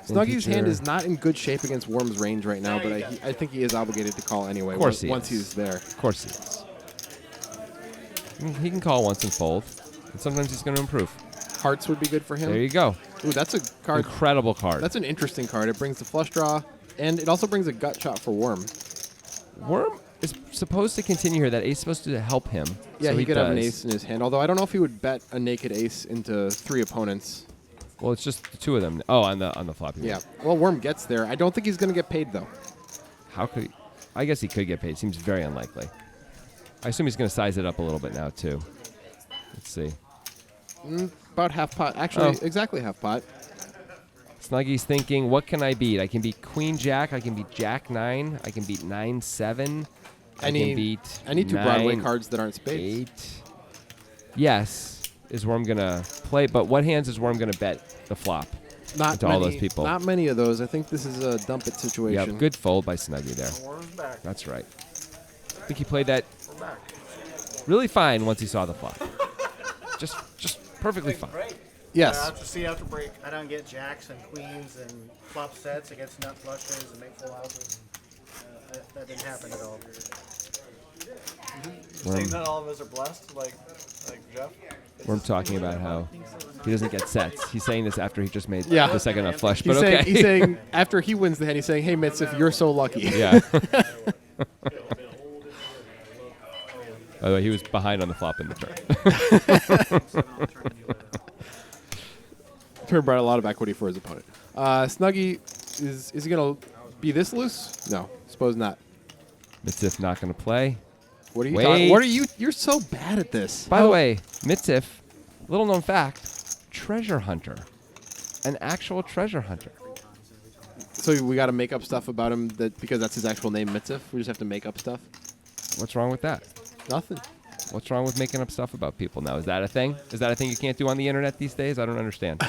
Snuggy's
teacher.
hand is not in good shape against Worm's range right now, but I think he is obligated to call anyway
Of course he
once
is.
he's there.
Of course he is. He can call once and fold, and sometimes he's going to improve.
Hearts would be good for him.
There you go.
Ooh, that's a card.
Incredible card.
That's an interesting card. It brings the flush draw, and it also brings a gut shot for Worm.
Worm is supposed to continue here. That ace is supposed to help him.
Yeah,
so
he could have an
does.
ace in his hand, although I don't know if he would bet a naked ace into 3 opponents.
Well, it's just the two of them. Oh, on the flop. you mean.
Yeah. Well, Worm gets there. I don't think he's going to get paid, though.
How could he? I guess he could get paid. Seems very unlikely. I assume he's going to size it up a little bit now, too. Let's see.
About half pot. Actually,
Oh.
exactly half pot.
Snuggy's thinking, what can I beat? I can beat Queen Jack. I can beat Jack 9. I can beat 9-7. I can beat
I need 2 Broadway
9,
cards that aren't spades.
8. Yes. Is Worm going to play? But what hands is Worm going to bet the flop?
Not
to
many,
all those people.
Not many of those. I think this is a dump it situation.
Yeah, good fold by Snuggy there.
Worm's back.
That's right. I think he played that
We're back.
really fine once he saw the flop. just perfectly fine.
Yes.
After break.
I don't get jacks and queens and flop sets against nut flushes and make full houses. That didn't happen at all.
Saying that all of us are blessed, like Jeff.
Worm talking about how he doesn't get sets. He's saying this after he just made
Yeah.
the second nut flush,
He's
but
saying,
okay.
he's saying after he wins the hand, he's saying, "Hey, Mitzif, you're so lucky."
Yeah. By the way, he was behind on the flop in the turn.
Turn brought a lot of equity for his opponent. Snuggy, is he gonna be this loose? No, suppose not.
Mitzif not going to play.
What are you
Wait.
talking? What are you? You're so bad at this.
By the way, Mitzif, little known fact, treasure hunter. An actual treasure hunter.
So we got to make up stuff about him because that's his actual name, Mitzif. We just have to make up stuff.
What's wrong with that?
Nothing.
What's wrong with making up stuff about people now? Is that a thing? Is that a thing you can't do on the internet these days? I don't understand.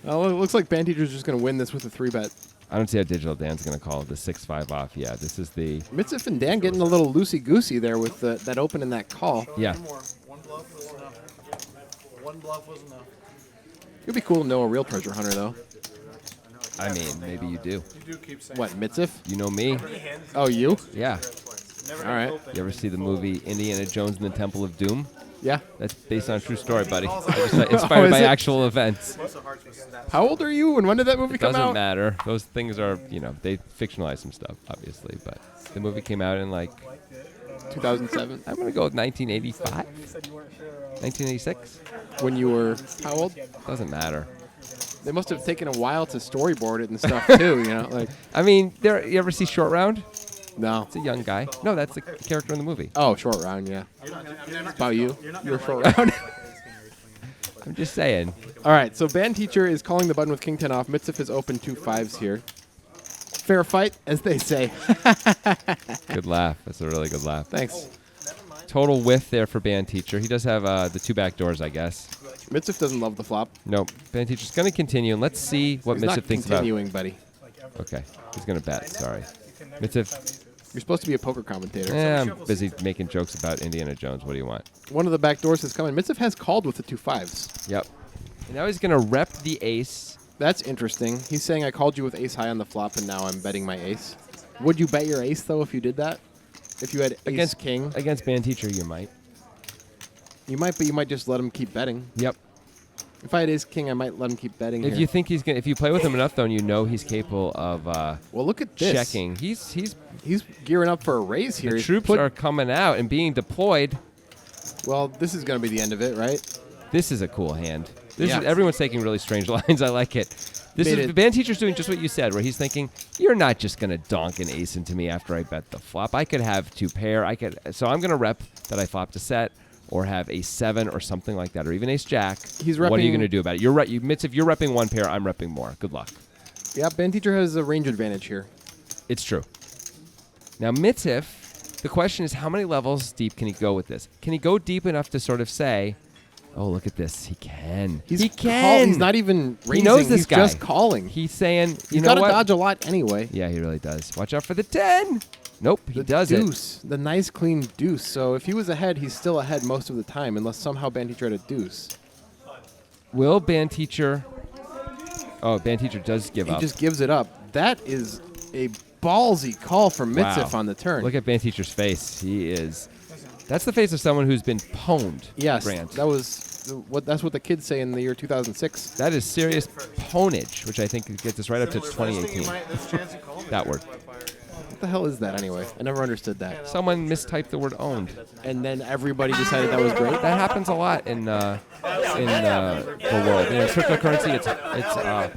Well, it looks like Band Teacher's just gonna win this with a 3-bet.
I don't see how Digital Dan's going to call the 6-5 off. Yeah, this is the...
Mitzif and Dan getting a little loosey-goosey there with that open and that call.
Yeah.
One more. One bluff was enough. One bluff was enough.
It'd be cool to know a real treasure hunter, though.
I mean, maybe you do.
You do keep saying.
What, Mitzif?
You know me.
Oh, you?
Yeah.
Never
All right.
open.
You ever see the movie Indiana Jones and the Temple of Doom?
Yeah.
That's based on a true story, buddy. Inspired
is
by
it?
actual events.
Most of hearts was snapped.
How old are you, and when did that movie come
Doesn't
out?
matter. Those things are, they fictionalize some stuff, obviously. But the movie came out in,
2007.
I'm going to go with 1985? 1986?
When you were how old?
Doesn't matter.
They must have taken a while to storyboard it and stuff too. Like
I mean, you ever see Short Round?
no.
It's a young guy. No, that's the character in the movie.
Oh, short round, yeah.
You're not
About you.
You're not
You're
gonna
short round.
I'm just saying.
All right, so Band Teacher is calling the button with King 10 off. Mitzvah is open 2-5s here. Fair fight, as they say.
Good laugh. That's a really good laugh.
Thanks.
Total whiff there for Band Teacher. He does have the 2 back doors, I guess.
Mitzvah doesn't love the flop.
Nope. Band Teacher's going to continue, and let's see what
He's
Mitzvah
not
thinks about.
continuing, buddy.
Okay. He's going to bet. Sorry. Mitzvah.
You're supposed to be a poker commentator.
I'm busy making jokes about Indiana Jones. What do you want?
One of the back doors has come in. Mitzvah has called with the 2-5s.
Yep. And now he's going to rep the ace.
That's interesting. He's saying I called you with ace high on the flop, and now I'm betting my ace. Would you bet your ace, though, if you did that? If you had ace king?
Against Band Teacher, you might.
You might, but you might just let him keep betting.
Yep.
If I had ace king, I might let him keep betting
If
here.
you think he's going, if you play with him enough, though, and you know he's capable of
well, look at this.
checking. He's
He's gearing up for a raise here.
the
He's
troops are coming out and being deployed.
Well, this is going to be the end of it, right?
This is a cool hand.
Yeah.
Everyone's taking really strange lines. I like it. The Band Teacher's doing just what you said, where he's thinking, you're not just going to donk an ace into me after I bet the flop. I could have 2 pair. So I'm going to rep that I flopped a set or have a 7 or something like that, or even ace jack.
He's
what are you
repping-
going to do about it? You're right. If you're repping 1 pair, I'm repping more. Good luck.
Yeah, Band Teacher has a range advantage here.
It's true. Now, Mitzif, the question is how many levels deep can he go with this? Can he go deep enough to sort of say, oh, look at this. He can.
He
can.
He's not even raising.
He knows this
He's
guy.
just calling.
He's saying,
He's
you know
got to
what?
dodge a lot anyway.
Yeah, he really does. Watch out for the 10. Nope, he
The
does
deuce, the nice clean deuce. So if he was ahead, he's still ahead most of the time, unless somehow Band Teacher had a deuce.
it. Will Band Teacher... Oh, Band Teacher does give
He
up.
just gives it up. That is a ballsy call from Mitzif
Wow.
on the turn.
Look at Band Teacher's face. He is... That's the face of someone who's been pwned,
yes,
Grant.
that's what the kids say in the year 2006.
That is serious pwnage, which I think gets us right up to 2018. That word.
What the hell is that anyway? I never understood that.
Someone mistyped the word owned.
And then everybody decided that was great.
That happens a lot in the world. In cryptocurrency, it's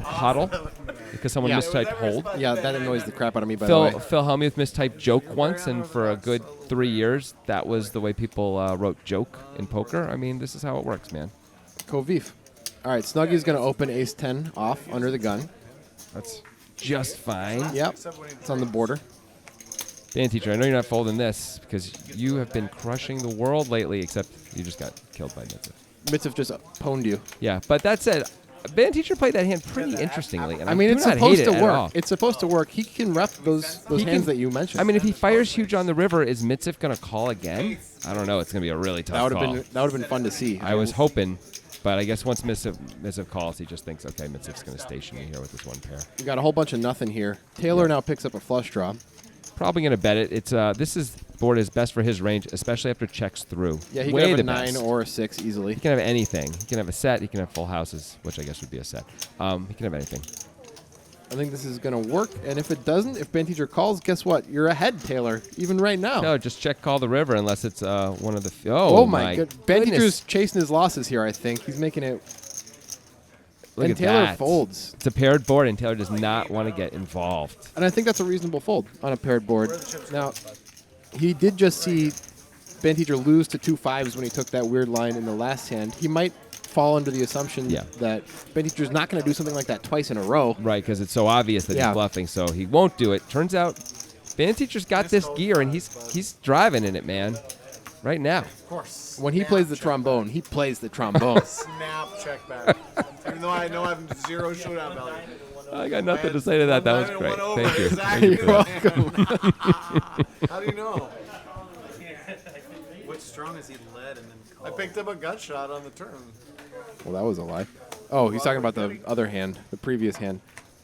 hodl because someone
Yeah.
mistyped hold.
Yeah, that annoys the crap out of me, by the way.
Phil Hellmuth mistyped joke once, and for a good 3 years, that was the way people wrote joke in poker. I mean, this is how it works, man.
Kovif. All right, Snuggy's going to open ace 10 off under the gun.
That's just fine.
Yep, it's on the border.
Band Teacher, I know you're not folding this because you have been crushing the world lately, except you just got killed by Mitzvah.
Mitzvah just pwned you.
Yeah, but that said, Band Teacher played that hand pretty interestingly, and
I mean,
do
it's
not hate
supposed
it
to
at
work.
all.
It's supposed to work. He can rep those
He
hands
can-
that you mentioned.
I mean, if he fires huge on the river, is Mitzvah going to call again? I don't know. It's going to be a really tough
that
call.
would have been fun to see.
I was hoping, but I guess once Mitzvah calls, he just thinks, okay, Mitzvah's going to station me here with this 1 pair.
We got a whole bunch of nothing here. Taylor now picks up a flush draw.
Probably going to bet it. It's this board is best for his range, especially after checks through.
Yeah, he
Way
can have
the
a 9
best.
or a 6 easily.
He can have anything. He can have a set. He can have full houses, which I guess would be a set. He can have anything.
I think this is going to work. And if it doesn't, if Band Teacher calls, guess what? You're ahead, Taylor, even right now.
No, just check call the river unless it's one of the.
Oh, my good. Band
goodness.
Teacher's chasing his losses here, I think. He's making it.
Look
and
at
Taylor
that.
folds.
It's a paired board, and Taylor does not want to get involved.
And I think that's a reasonable fold on a paired board. Now, he did just see Band Teacher lose to 2 5s when he took that weird line in the last hand. He might fall under the assumption
Yeah.
that Band Teacher's not going to do something like that twice in a row.
Right, because it's so obvious that
Yeah.
he's bluffing, so he won't do it. Turns out, Band Teacher's got this gear, and he's driving in it, man. Right now.
Of course.
When he plays the trombone, he plays the trombone.
Snap check back. Even though I know I have 0 showdown value.
I got nothing to say to that. That was
One
great.
over.
Thank you.
Exactly.
You're welcome.
How do you know?
Which strong is he led and then
I
called?
picked up a gut shot on the turn.
Well, that was a lie. Oh, he's talking about the other hand, the previous hand.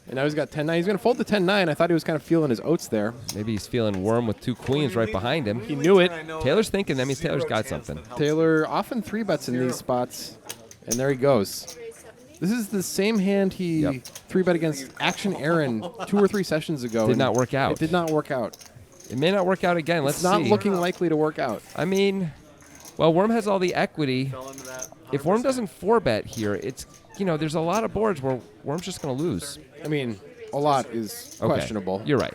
And now he's got 10-9. He's going to fold the 10-9. I thought he was kind of feeling his oats there.
Maybe he's feeling worm with 2 queens right behind him.
He knew it.
Taylor's thinking that means Taylor's got something.
Taylor often 3-bets in these spots. And there he goes. This is the same hand he
Yep.
3-bet against Action Aaron 2 or 3 sessions ago.
Did
and
not work out.
It did not work out.
It may not work out again. Let's
It's not
see.
looking likely to work out.
I mean, well, Worm has all the equity.
Fell into that.
If Worm doesn't 4-bet here, it's, there's a lot of boards where Worm's just going to lose.
I mean, a lot is
Okay.
questionable.
You're right.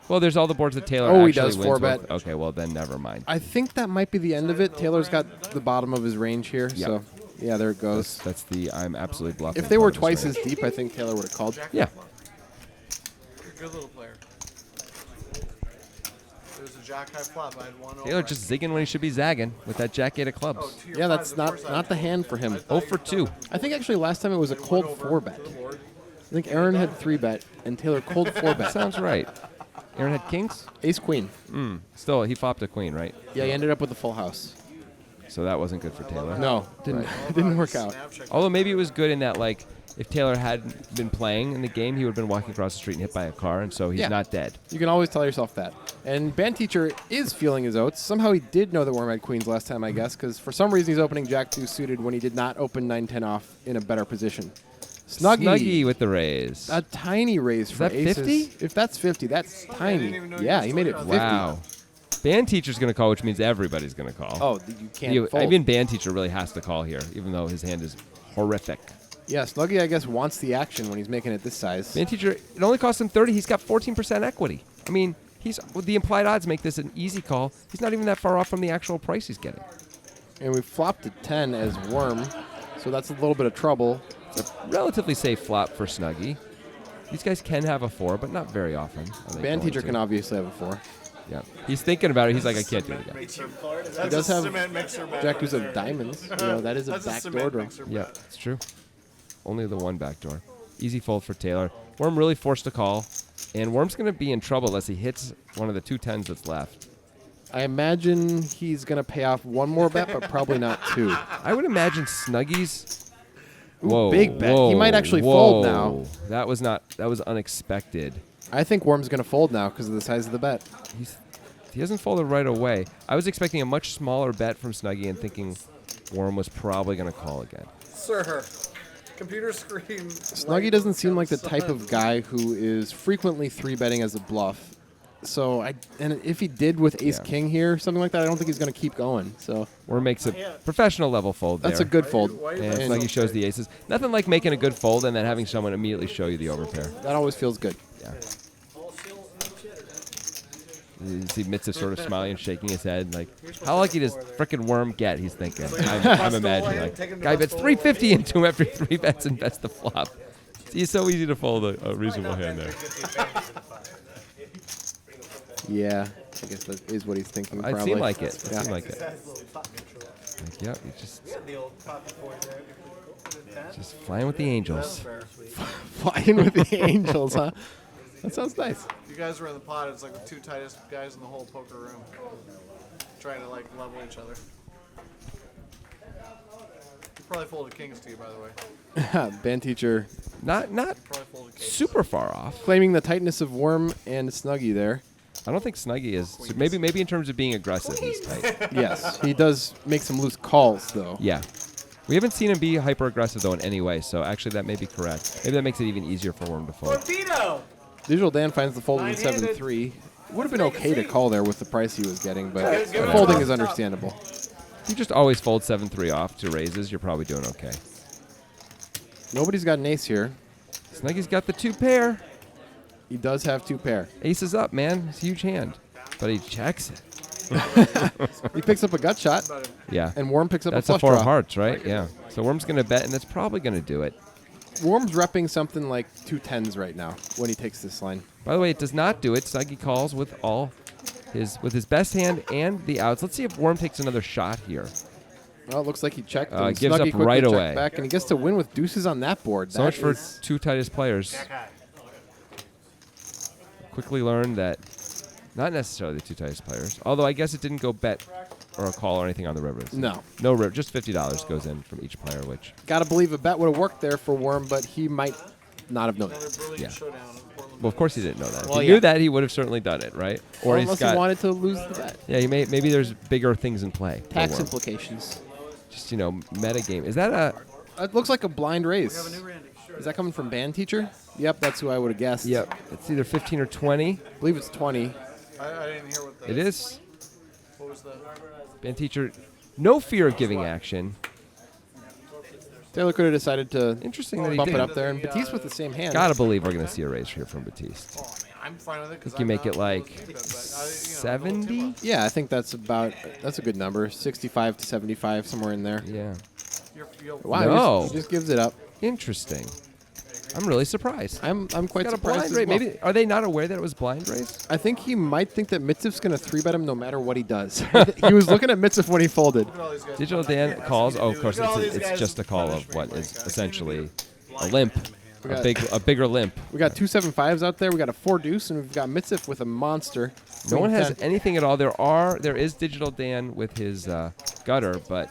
Well, there's all the boards that Taylor
Oh, he
actually
does
wins
4-bet.
with. Okay, well, then never mind.
I think that might be the end of it. Taylor's got the bottom of his range here.
Yep.
So Yeah, there it goes.
That's the I'm absolutely bluffing.
If they were
part of this
twice as
range.
deep, I think Taylor would have called.
Yeah.
You're a good little player. There's a jack high flop. I had one
Taylor
over.
just zigging when he should be zagging with that jack 8 of clubs.
Oh, to your
Yeah,
five,
that's
of
not
course I
not the
had
hand for him.
I thought
0 for
you were
2.
I think actually last time it was a cold
over
4-bet.
to the board.
I think Aaron had 3-bet and Taylor cold 4-bet.
Sounds right. Aaron had kings.
Ace queen.
Still, he flopped a queen, right?
Yeah, he ended up with a full house.
So that wasn't good for Taylor.
No, didn't didn't work out.
Snap check.
Although maybe it was good in that, like, if Taylor hadn't been playing in the game, he would have been walking across the street and hit by a car, and so he's
Yeah.
not dead.
You can always tell yourself that. And Band Teacher is feeling his oats. Somehow he did know that Worm had queens last time, I guess, because for some reason he's opening Jack 2 suited when he did not open 9-10 off in a better position.
Snuggie with the raise.
A tiny raise for
that
aces.
50?
If that's 50, that's tiny.
even know you
Yeah,
were
he made it
still
50.
Wow. Band teacher's going to call, which means everybody's going to call.
Oh, you can't fold.
Even band teacher really has to call here, even though his hand is horrific.
Yeah, Snuggie, I guess, wants the action when he's making it this size.
Band teacher, it only costs him 30. He's got 14% equity. I mean, the implied odds make this an easy call. He's not even that far off from the actual price he's getting.
And we flopped a 10 as Worm, so that's a little bit of trouble.
It's a relatively safe flop for Snuggie. These guys can have a 4, but not very often. are they
Band
going
Teacher
to.
can obviously have a 4.
Yeah. He's thinking about it. He's like, I can't do it again.
Mixer.
He
That's
does
a
have
cement mixer bet.
Jack 2's of diamonds. You know, that is a
That's a
backdoor
cement
draw.
mixer
Yeah,
bet.
it's true. Only the one backdoor. Easy fold for Taylor. Worm really forced to call, and Worm's going to be in trouble unless he hits one of the 2 10s that's left.
I imagine he's going to pay off one more bet, but probably not 2.
I would imagine Snuggie's.
Ooh,
Whoa,
big bet. He
whoa,
might actually
whoa.
fold now.
That was unexpected.
I think Worm's going to fold now because of the size of the bet.
He hasn't folded right away. I was expecting a much smaller bet from Snuggie and thinking Worm was probably going to call again.
Sir, computer screen.
Snuggie doesn't seem like the type of guy who is frequently 3-betting as a bluff. So and if he did with Ace
Yeah.
King here, something like that, I don't think he's going to keep going. So
Worm makes a professional level fold
that's
there.
a good fold.
Why you
And
And
Snuggie shows the aces. Nothing like making a good fold and then having someone immediately show you the overpair.
that always feels good.
Yeah. You see Mitz sort of smiling and shaking his head, like, how lucky does frickin' Worm get? He's thinking. I'm imagining, like, guy bets 350 into him after 3 bets and bets the flop. It's so easy to fold a reasonable hand there.
Yeah, I guess that is what he's thinking.
It
Probably.
seemed like it. It
Yeah.
seemed like it. Like, yeah, you just flying with the angels.
Flying with the angels, huh? That sounds nice.
You guys were in the pot. It's like the 2 tightest guys in the whole poker room, trying to like level each other. You probably folded kings to you, by the way.
Band Teacher
Not
Probably folded kings.
super far off.
claiming the tightness of Worm and Snuggie there.
I don't think Snuggie is. So maybe in terms of being aggressive, he's tight.
Yes, he does make some loose calls, though.
Yeah. We haven't seen him be hyper aggressive though in any way, so actually that may be correct. Maybe that makes it even easier for Worm to fold.
Torpedo!
Digital Dan finds the fold in
Nine-handed.
7-3. Would have been okay to call there with the price he was getting, but
Give it
folding
up.
is understandable.
If you just always fold 7-3 off to raises, you're probably doing okay.
Nobody's got an ace here.
Snuggie's got the 2 pair.
He does have 2 pair.
Ace is up, man. It's a huge hand. But he checks it.
He picks up a gut shot,
Yeah.
and Worm picks up
That's
a
a
flush
4
draw.
of hearts, right? Yeah. So Worm's going to bet, and that's probably going to do it.
Worm's repping something like 2 10s right now when he takes this line.
By the way, it does not do it. Snuggie calls with his best hand and the outs. Let's see if Worm takes another shot here.
Well, it looks like he checked. And
Gives
Snuggie
up
quickly
right
checked
away.
Back, and he gets to win with deuces on that board.
So
That
much for
is-
2 tightest players. Quickly learned that not necessarily the 2 tightest players. Although I guess it didn't go bet or a call or anything on the rivers.
No.
No river. Just $50 goes in from each player, which
Gotta believe a bet would have worked there for Worm, but he might not have known
Another
it.
brilliant
Yeah.
showdown in Portland.
well, of course he didn't know that.
Well,
if he
yeah.
knew that, he would have certainly done it, right? Or
Unless he wanted to lose the bet.
Yeah, maybe there's bigger things in play. for
Tax
Worm.
implications.
Just meta game. Is that a?
It looks like a blind raise. Is that coming from Band Teacher? Yep, that's who I would have guessed.
Yep. It's either 15 or 20.
I believe it's 20.
I didn't hear what the.
It is.
What was the?
Band teacher, no fear of giving action.
Taylor could have decided to
Interesting that he
bump
did.
it up there, and Batiste with the same hand.
Gotta believe we're gonna see a raise here from Batiste.
Oh man, I'm fine with it.
Think you make it like 70?
Yeah, I think that's a good number. 65 to 75, somewhere in there.
Yeah.
Wow,
No.
he just gives it up.
Interesting. I'm really surprised.
I'm quite
Got a
surprised.
blind
as
raise.
well.
Maybe are they not aware that it was blind raise?
I think he might think that Mitzv's going to 3-bet him no matter what he does. He was looking at Mitzv when he folded.
Look at all these guys.
Digital Dan calls. Oh, of course,
Look at all these
it's
guys
just a call of
punishing
what
like
is
that.
essentially a limp,
got-
a bigger limp.
We got 2 7-5s out there. We got a 4 deuce, and we've got Mitzv with a monster.
No one has
10.
anything at all. There is Digital Dan with his gutter, but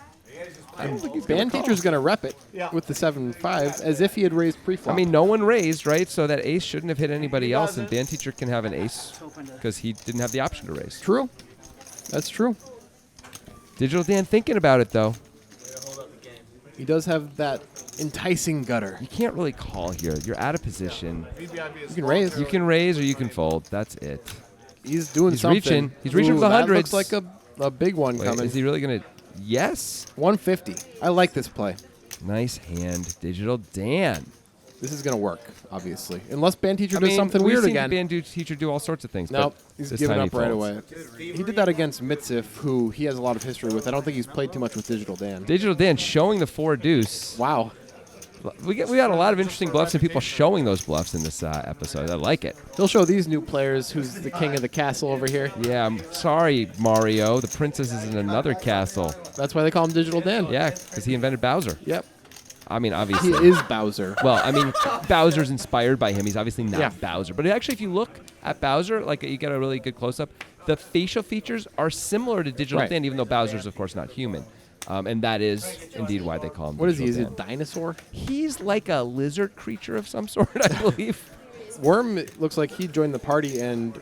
I don't think he's gonna
Band
call.
teacher's going to rep it
Yeah.
with the 7-5 as if he had raised pre-flop.
I mean, no one raised, right? So that ace shouldn't have hit anybody
He
else, and
doesn't.
band teacher can have an ace because he didn't have the option to raise.
True. That's true.
Digital Dan thinking about it though.
Way to hold up the game.
He does have that enticing gutter.
You can't really call here. You're out of position.
VBIB is
You can raise.
You can raise or you can fold. That's it.
He's doing
He's
something.
reaching. He's reaching
Ooh,
for the
that
hundreds.
looks like a big one
Wait,
coming.
is he really gonna? Yes.
150. I like this play.
Nice hand, Digital Dan.
This is going to work, obviously. Unless band teacher
I
does
mean,
something
we've
weird
seen
again.
Band teacher do all sorts of things.
Nope,
but
he's
this
giving
time
up
he
right
folds.
away. He did that against Mitzif, who he has a lot of history with. I don't think he's played too much with Digital Dan.
Digital Dan showing the 4 deuce.
Wow.
We got a lot of interesting bluffs and people showing those bluffs in this episode. I like it.
He'll show these new players who's the king of the castle over here.
Yeah, I'm sorry, Mario. The princess is in another castle.
That's why they call him Digital Dan.
Yeah, because he invented Bowser.
Yep.
I mean,
He
obviously.
is Bowser.
Well, I mean, Bowser's inspired by him. He's obviously not
Yeah.
Bowser. But actually, if you look at Bowser, like you get a really good close-up, the facial features are similar to Digital
Right.
Dan, even though Bowser's, of course, not human. And that is indeed why they call him
What is he? Is
Digital
he a
Dan.
dinosaur?
He's like a lizard creature of some sort, I believe.
Worm it looks like he joined the party and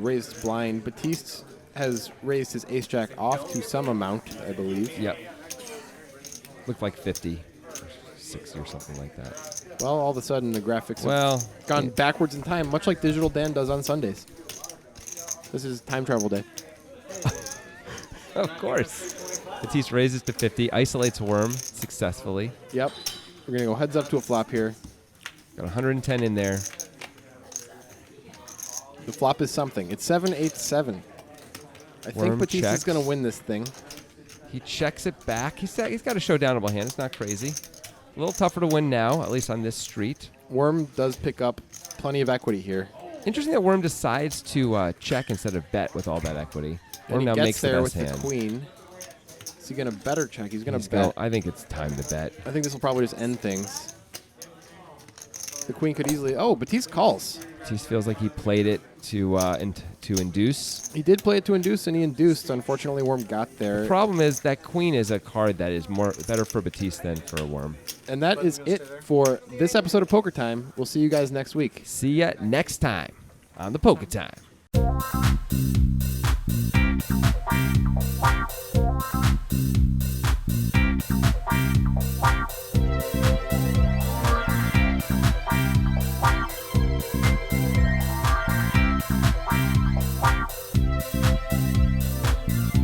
raised blind. Batiste has raised his ace jack off to some amount, I believe.
Yep. Looked like 50 or 60 or something like that.
Well, all of a sudden the graphics have
Well,
gone backwards in time, much like Digital Dan does on Sundays. This is time travel day.
of course. Batiste raises to 50, isolates Worm successfully.
Yep. We're going to go heads up to a flop here.
Got 110 in there.
The flop is something. It's 7-8-7. I think
Worm
Batiste
checks.
is going to win this thing.
He checks it back. He's got a showdownable hand. It's not crazy. A little tougher to win now, at least on this street.
Worm does pick up plenty of equity here.
Interesting that Worm decides to check instead of bet with all that equity.
And
Worm
he
now
gets
makes the
there
best
with
hand.
the queen. Is he going to bet or check? He's going
He's
to bet.
I think it's time to bet.
I think this will probably just end things. The queen could easily... Oh, Batiste calls.
Batiste feels like he played it to induce.
He did play it to induce, and he induced. Unfortunately, Worm got there.
Problem is that queen is a card that is better for Batiste than for Worm.
And that is it for this episode of Poker Time. We'll see you guys next week.
See ya next time on the Poker Time.